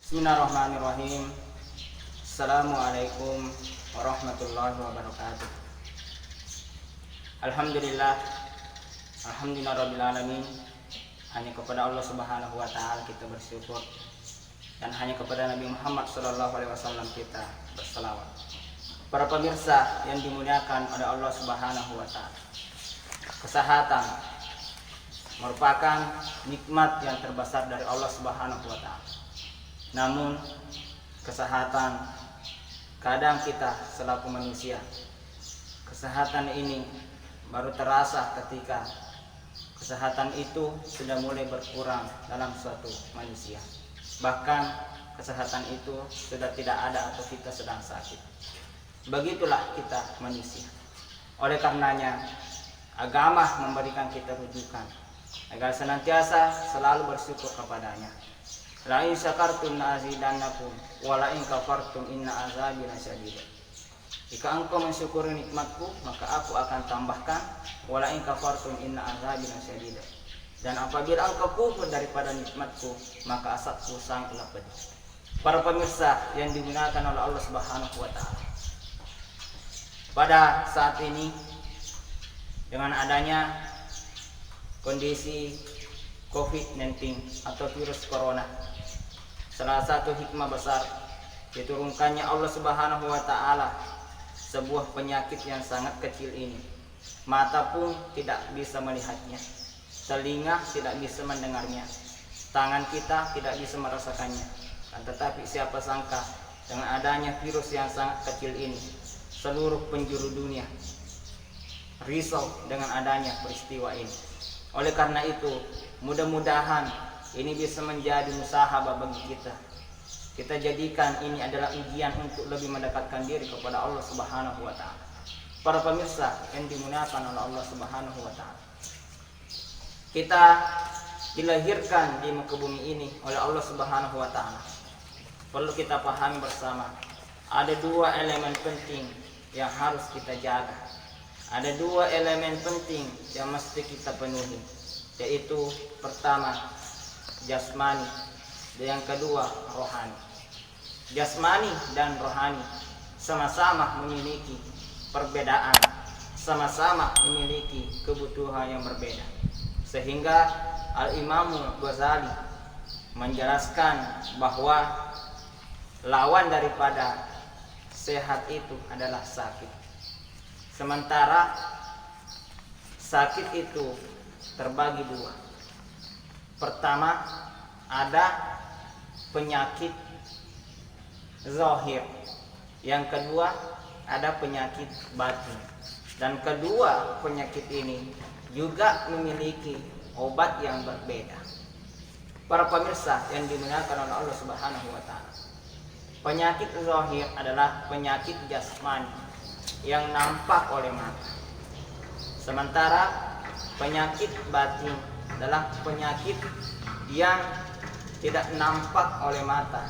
Bismillahirrahmanirrahim. Assalamualaikum warahmatullahi wabarakatuh. Alhamdulillah, alhamdulillahirabbil alamin. Hanya kepada Allah Subhanahu wa taala kita bersyukur, dan hanya kepada Nabi Muhammad sallallahu alaihi wasallam kita berselawat. Para pemirsa yang dimuliakan oleh Allah Subhanahu wa taala, kesehatan merupakan nikmat yang terbesar dari Allah Subhanahu wa taala. Namun kesehatan kadang kita selaku manusia, kesehatan ini baru terasa ketika kesehatan itu sudah mulai berkurang dalam suatu manusia. Bahkan kesehatan itu sudah tidak ada atau kita sedang sakit. Begitulah kita manusia. Oleh karenanya agama memberikan kita rujukan agar senantiasa selalu bersyukur kepadanya. La in syakartum la'azidannakum wa la in kafartum inna azabi lasyadid. Jika engkau mensyukuri nikmatku, maka aku akan tambahkan, wa la in kafartum inna azabi lasyadid. Dan apabila engkau kufur daripada nikmatku, maka azabku sangatlah pedih. Para pemirsa yang dimuliakan oleh Allah Subhanahu wa taala, pada saat ini dengan adanya kondisi COVID-19 atau virus corona, salah satu hikmah besar diturunkannya Allah Subhanahu wa taala sebuah penyakit yang sangat kecil ini. Mata pun tidak bisa melihatnya, telinga tidak bisa mendengarnya, tangan kita tidak bisa merasakannya. Tetapi siapa sangka dengan adanya virus yang sangat kecil ini, seluruh penjuru dunia risau dengan adanya peristiwa ini. Oleh karena itu, mudah-mudahan ini bisa menjadi musahabah bagi kita. Kita jadikan ini adalah ujian untuk lebih mendekatkan diri kepada Allah Subhanahu wa taala. Para pemirsa yang dimuliakan oleh Allah Subhanahu wa taala, kita dilahirkan di muka bumi ini oleh Allah Subhanahu wa taala. Perlu kita pahami bersama, ada dua elemen penting yang harus kita jaga. Ada dua elemen penting yang mesti kita penuhi, yaitu pertama jasmani dan yang kedua rohani. Jasmani dan rohani sama-sama memiliki perbedaan, sama-sama memiliki kebutuhan yang berbeda. Sehingga Al-Imam Ghazali menjelaskan bahwa lawan daripada sehat itu adalah sakit. Sementara sakit itu terbagi dua. Pertama, ada penyakit zahir. Yang kedua, ada penyakit batin. Dan kedua penyakit ini juga memiliki obat yang berbeda. Para pemirsa yang dimuliakan oleh Allah Subhanahu wa taala, penyakit zahir adalah penyakit jasmani yang nampak oleh mata. Sementara penyakit batin adalah penyakit yang tidak nampak oleh mata,